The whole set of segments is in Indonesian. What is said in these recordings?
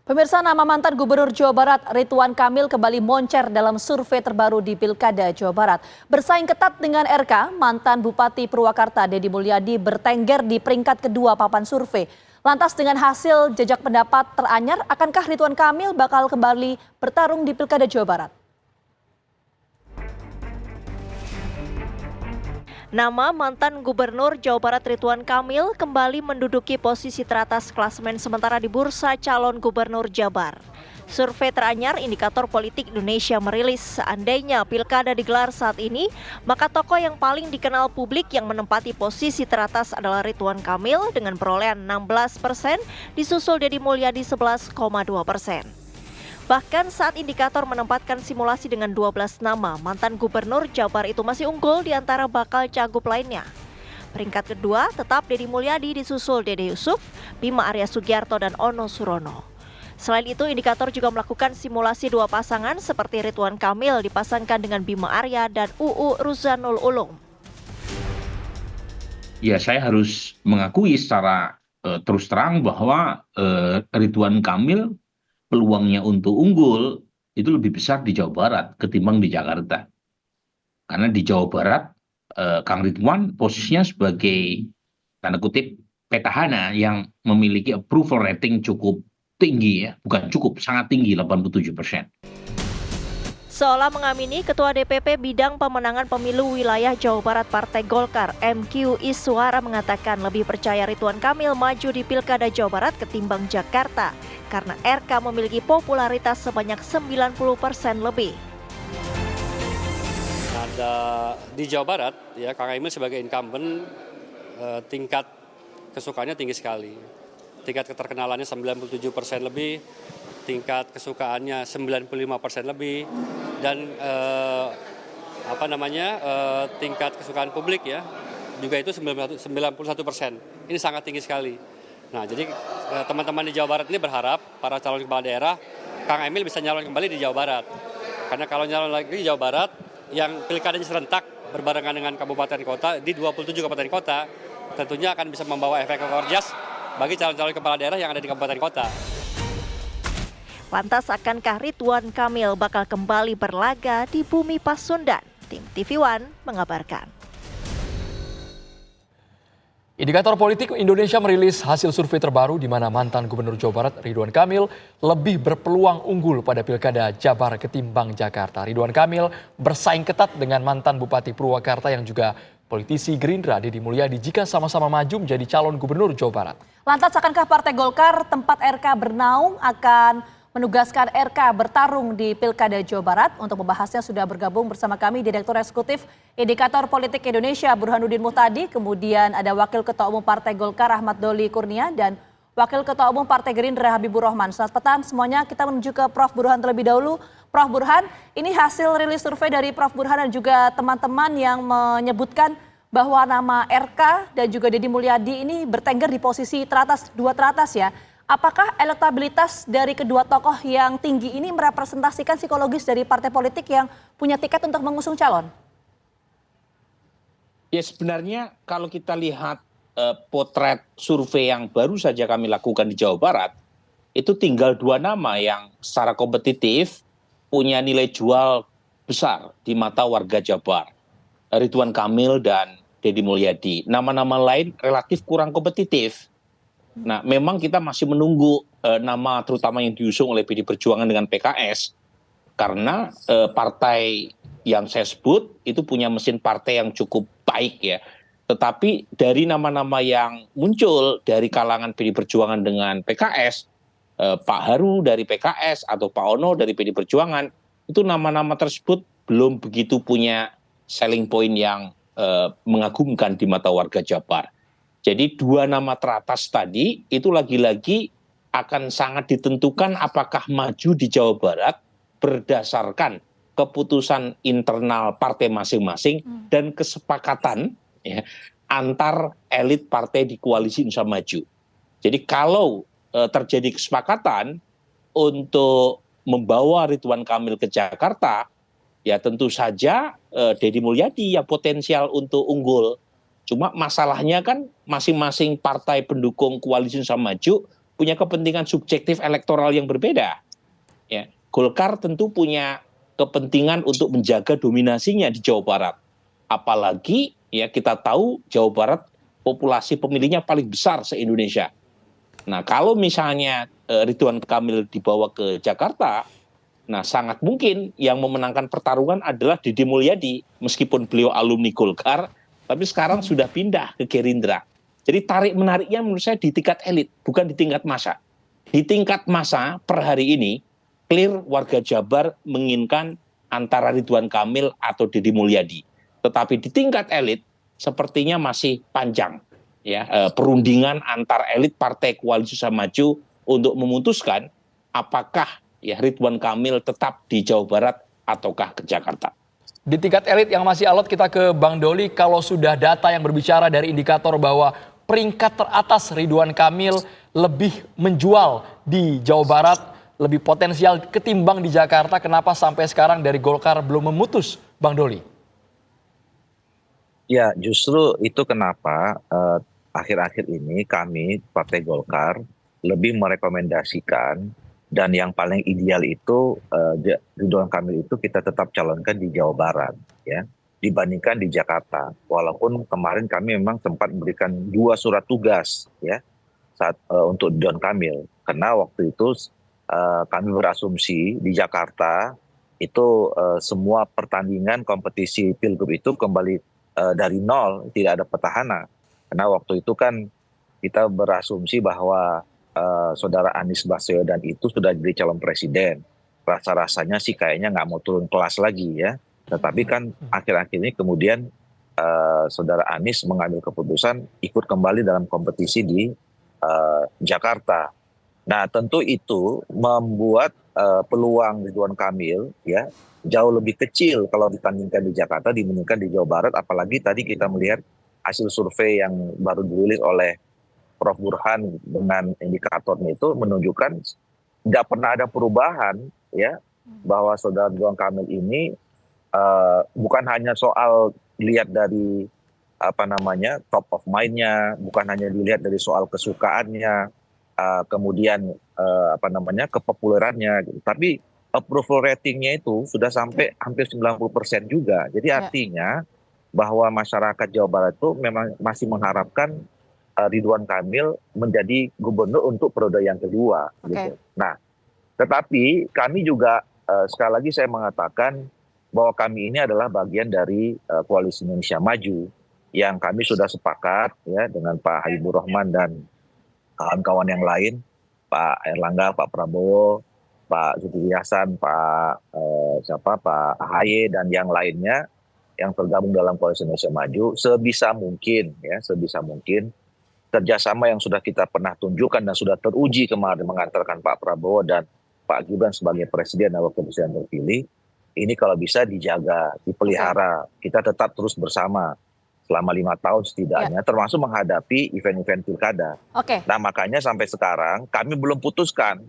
Pemirsa, nama mantan Gubernur Jawa Barat Ridwan Kamil kembali moncer dalam survei terbaru di Pilkada Jawa Barat. Bersaing ketat dengan RK, mantan Bupati Purwakarta Deddy Mulyadi bertengger di peringkat kedua papan survei. Lantas dengan hasil jejak pendapat teranyar, akankah Ridwan Kamil bakal kembali bertarung di Pilkada Jawa Barat? Nama mantan Gubernur Jawa Barat Ridwan Kamil kembali menduduki posisi teratas klasemen sementara di Bursa Calon Gubernur Jabar. Survei teranyar Indikator Politik Indonesia merilis seandainya pilkada digelar saat ini, maka tokoh yang paling dikenal publik yang menempati posisi teratas adalah Ridwan Kamil dengan perolehan 16%, disusul Deddy Mulyadi 11,2%. Bahkan saat indikator menempatkan simulasi dengan 12 nama, mantan Gubernur Jabar itu masih unggul di antara bakal cagup lainnya. Peringkat kedua tetap Deddy Mulyadi disusul Dede Yusuf, Bima Arya Sugiarto, dan Ono Surono. Selain itu, indikator juga melakukan simulasi dua pasangan seperti Ridwan Kamil dipasangkan dengan Bima Arya dan UU Ruzanul Ulum. Ya, saya harus mengakui secara terus terang bahwa Ridwan Kamil peluangnya untuk unggul itu lebih besar di Jawa Barat ketimbang di Jakarta. Karena di Jawa Barat, Kang Ridwan posisinya sebagai tanda kutip petahana yang memiliki approval rating cukup tinggi, ya, bukan cukup, sangat tinggi, 87%. Seolah mengamini, Ketua DPP Bidang Pemenangan Pemilu Wilayah Jawa Barat Partai Golkar, MQ Iswara, mengatakan lebih percaya Ridwan Kamil maju di Pilkada Jawa Barat ketimbang Jakarta karena RK memiliki popularitas sebanyak 90% lebih. Ada di Jawa Barat, ya, Kang Emil sebagai incumbent tingkat kesukaannya tinggi sekali. Tingkat keterkenalannya 97% lebih, tingkat kesukaannya 95% lebih, dan tingkat kesukaan publik, ya, juga itu 91%. Ini sangat tinggi sekali. Nah, jadi teman-teman di Jawa Barat ini berharap para calon kepala daerah Kang Emil bisa nyalon kembali di Jawa Barat. Karena kalau nyalon lagi di Jawa Barat yang pilkadanya serentak berbarengan dengan kabupaten kota di 27 kabupaten kota, tentunya akan bisa membawa efek ekor jas bagi calon-calon kepala daerah yang ada di kabupaten kota. Lantas akankah Ridwan Kamil bakal kembali berlaga di bumi Pasundan? Tim TV One mengabarkan. Indikator Politik Indonesia merilis hasil survei terbaru di mana mantan Gubernur Jawa Barat Ridwan Kamil lebih berpeluang unggul pada Pilkada Jabar ketimbang Jakarta. Ridwan Kamil bersaing ketat dengan mantan Bupati Purwakarta yang juga politisi Gerindra Deddy Mulyadi jika sama-sama maju menjadi calon Gubernur Jawa Barat. Lantas akankah Partai Golkar tempat RK bernaung akan menugaskan RK bertarung di Pilkada Jawa Barat? Untuk membahasnya sudah bergabung bersama kami Direktur Eksekutif Indikator Politik Indonesia Burhanuddin Muhtadi, kemudian ada Wakil Ketua Umum Partai Golkar Ahmad Doli Kurnia, dan Wakil Ketua Umum Partai Gerindra Habibur Rahman. Selamat petang semuanya, kita menuju ke Prof. Burhan terlebih dahulu. Prof. Burhan, ini hasil rilis survei dari Prof. Burhan dan juga teman-teman yang menyebutkan bahwa nama RK dan juga Deddy Mulyadi ini bertengger di posisi teratas, dua teratas, ya. Apakah elektabilitas dari kedua tokoh yang tinggi ini merepresentasikan psikologis dari partai politik yang punya tiket untuk mengusung calon? Ya, sebenarnya kalau kita lihat potret survei yang baru saja kami lakukan di Jawa Barat, itu tinggal dua nama yang secara kompetitif punya nilai jual besar di mata warga Jabar, Ridwan Kamil dan Deddy Mulyadi. Nama-nama lain relatif kurang kompetitif. Nah, memang kita masih menunggu nama terutama yang diusung oleh PD Perjuangan dengan PKS, karena partai yang saya sebut itu punya mesin partai yang cukup baik, ya. Tetapi dari nama-nama yang muncul dari kalangan PD Perjuangan dengan PKS, Pak Haru dari PKS atau Pak Ono dari PD Perjuangan, itu nama-nama tersebut belum begitu punya selling point yang mengagumkan di mata warga Jabar. Jadi dua nama teratas tadi itu lagi-lagi akan sangat ditentukan apakah maju di Jawa Barat berdasarkan keputusan internal partai masing-masing dan kesepakatan, ya, antar elit partai di koalisi Indonesia Maju. Jadi kalau terjadi kesepakatan untuk membawa Ridwan Kamil ke Jakarta, ya tentu saja Deddy Mulyadi yang potensial untuk unggul. Cuma masalahnya kan masing-masing partai pendukung koalisi Indonesia Maju punya kepentingan subjektif elektoral yang berbeda. Ya, Golkar tentu punya kepentingan untuk menjaga dominasinya di Jawa Barat. Apalagi ya kita tahu Jawa Barat populasi pemilihnya paling besar se-Indonesia. Nah, kalau misalnya Ridwan Kamil dibawa ke Jakarta, nah sangat mungkin yang memenangkan pertarungan adalah Deddy Mulyadi, meskipun beliau alumni Golkar, tapi sekarang sudah pindah ke Gerindra. Jadi tarik-menariknya menurut saya di tingkat elit, bukan di tingkat massa. Di tingkat massa per hari ini, clear warga Jabar menginginkan antara Ridwan Kamil atau Deddy Mulyadi. Tetapi di tingkat elit, sepertinya masih panjang. Ya, perundingan antar elit Partai Koalisi Indonesia Maju untuk memutuskan apakah ya Ridwan Kamil tetap di Jawa Barat ataukah ke Jakarta. Di tingkat elit yang masih alot, kita ke Bang Doli. Kalau sudah data yang berbicara dari indikator bahwa peringkat teratas Ridwan Kamil lebih menjual di Jawa Barat, lebih potensial ketimbang di Jakarta, kenapa sampai sekarang dari Golkar belum memutus, Bang Doli? Ya, justru itu kenapa akhir-akhir ini kami Partai Golkar lebih merekomendasikan, dan yang paling ideal itu Ridwan Kamil itu kita tetap calonkan di Jawa Barat, ya, dibandingkan di Jakarta. Walaupun kemarin kami memang sempat memberikan 2 surat tugas, ya, untuk Ridwan Kamil, karena waktu itu kami berasumsi di Jakarta itu semua pertandingan kompetisi pilgub itu kembali dari nol, tidak ada petahana. Karena waktu itu kan kita berasumsi bahwa saudara Anies Baswedan itu sudah jadi calon presiden. Rasa-rasanya sih kayaknya nggak mau turun kelas lagi, ya. Tetapi kan akhir-akhir ini kemudian saudara Anies mengambil keputusan ikut kembali dalam kompetisi di Jakarta. Nah, tentu itu membuat peluang Ridwan Kamil, ya, jauh lebih kecil kalau ditandingkan di Jakarta dibandingkan di Jawa Barat. Apalagi tadi kita melihat hasil survei yang baru dirilis oleh Prof. Burhan dengan indikatornya itu menunjukkan tidak pernah ada perubahan, ya, bahwa saudara Ridwan Kamil ini bukan hanya soal dilihat dari top of mind-nya, bukan hanya dilihat dari soal kesukaannya, kemudian kepopulerannya, gitu. Tapi approval ratingnya itu sudah sampai hampir 90% juga. Jadi artinya bahwa masyarakat Jawa Barat itu memang masih mengharapkan Ridwan Kamil menjadi gubernur untuk periode yang kedua. Gitu. Nah, tetapi kami juga sekali lagi saya mengatakan bahwa kami ini adalah bagian dari Koalisi Indonesia Maju yang kami sudah sepakat, ya, dengan Pak Habibur Rahman dan kawan-kawan yang lain, Pak Erlangga, Pak Prabowo, Pak Zulkifli Hasan, Pak AHY dan yang lainnya yang tergabung dalam Koalisi Indonesia Maju, sebisa mungkin kerjasama yang sudah kita pernah tunjukkan dan sudah teruji kemarin mengantarkan Pak Prabowo dan Pak Gibran sebagai presiden dan wakil presiden terpilih, ini kalau bisa dijaga, dipelihara, kita tetap terus bersama selama 5 tahun setidaknya, termasuk menghadapi event-event pilkada. Nah, makanya sampai sekarang kami belum putuskan.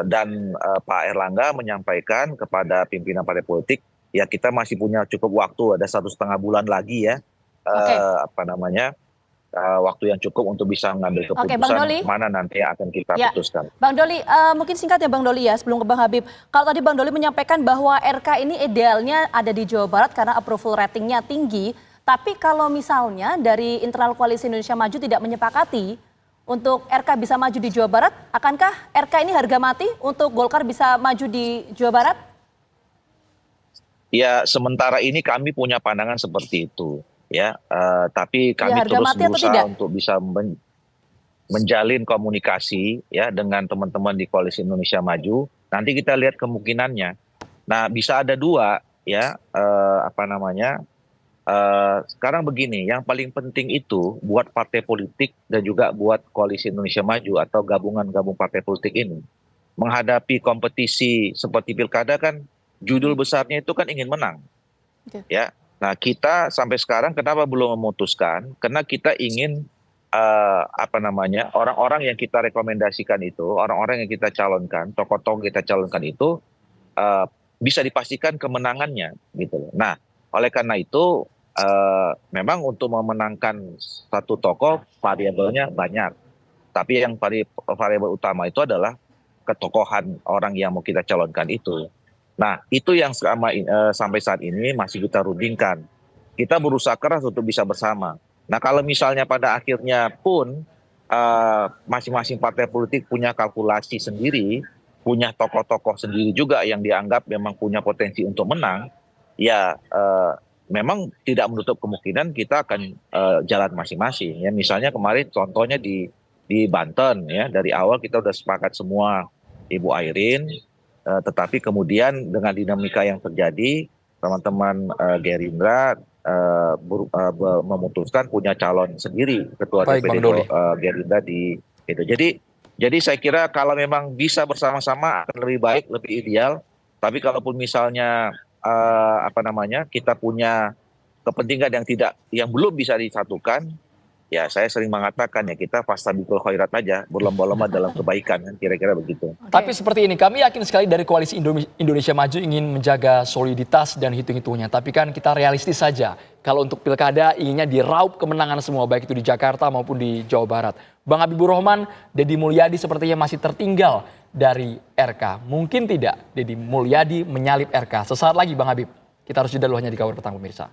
Dan Pak Erlangga menyampaikan kepada pimpinan partai politik, ya kita masih punya cukup waktu, ada 1,5 bulan lagi, ya, waktu yang cukup untuk bisa mengambil keputusan mana nanti yang akan kita putuskan. Bang Doli, mungkin singkat ya Bang Doli, ya, sebelum ke Bang Habib. Kalau tadi Bang Doli menyampaikan bahwa RK ini idealnya ada di Jawa Barat karena approval ratingnya tinggi, tapi kalau misalnya dari internal Koalisi Indonesia Maju tidak menyepakati untuk RK bisa maju di Jawa Barat, akankah RK ini harga mati untuk Golkar bisa maju di Jawa Barat? Ya, sementara ini kami punya pandangan seperti itu, ya. Tapi kami terus berusaha untuk bisa menjalin komunikasi, ya, dengan teman-teman di Koalisi Indonesia Maju. Nanti kita lihat kemungkinannya. Nah, bisa ada 2, ya, sekarang begini, yang paling penting itu buat partai politik dan juga buat Koalisi Indonesia Maju atau gabungan partai politik ini menghadapi kompetisi seperti pilkada kan judul besarnya itu kan ingin menang, ya. Nah, kita sampai sekarang kenapa belum memutuskan? Karena kita ingin orang-orang yang kita rekomendasikan itu, orang-orang yang kita calonkan, tokoh-tokoh kita calonkan itu bisa dipastikan kemenangannya, gitu. Nah, oleh karena itu memang untuk memenangkan satu tokoh variabelnya banyak. Tapi yang variabel utama itu adalah ketokohan orang yang mau kita calonkan itu. Nah, itu yang sampai saat ini masih kita rundingkan. Kita berusaha keras untuk bisa bersama. Nah, kalau misalnya pada akhirnya pun masing-masing partai politik punya kalkulasi sendiri, punya tokoh-tokoh sendiri juga yang dianggap memang punya potensi untuk menang, ya memang tidak menutup kemungkinan kita akan jalan masing-masing. Ya, misalnya kemarin contohnya di Banten, ya dari awal kita udah sepakat semua Ibu Airin, tetapi kemudian dengan dinamika yang terjadi, teman-teman Gerindra memutuskan punya calon sendiri ketua DPD Gerindra di itu. Jadi saya kira kalau memang bisa bersama-sama akan lebih baik, lebih ideal. Tapi kalaupun misalnya kita punya kepentingan yang belum bisa disatukan, ya saya sering mengatakan ya kita fastabiqul khairat aja, berlomba-lomba dalam kebaikan, kan kira-kira begitu. Tapi seperti ini, kami yakin sekali dari koalisi Indonesia Maju ingin menjaga soliditas dan hitung-hitungnya. Tapi kan kita realistis saja. Kalau untuk pilkada inginnya diraup kemenangan semua, baik itu di Jakarta maupun di Jawa Barat. Bang Habibur Rahman, Deddy Mulyadi sepertinya masih tertinggal dari RK. Mungkin tidak Deddy Mulyadi menyalip RK. Sesaat lagi Bang Habib. Kita harus jeda dulu hanya di Kawar Petang pemirsa.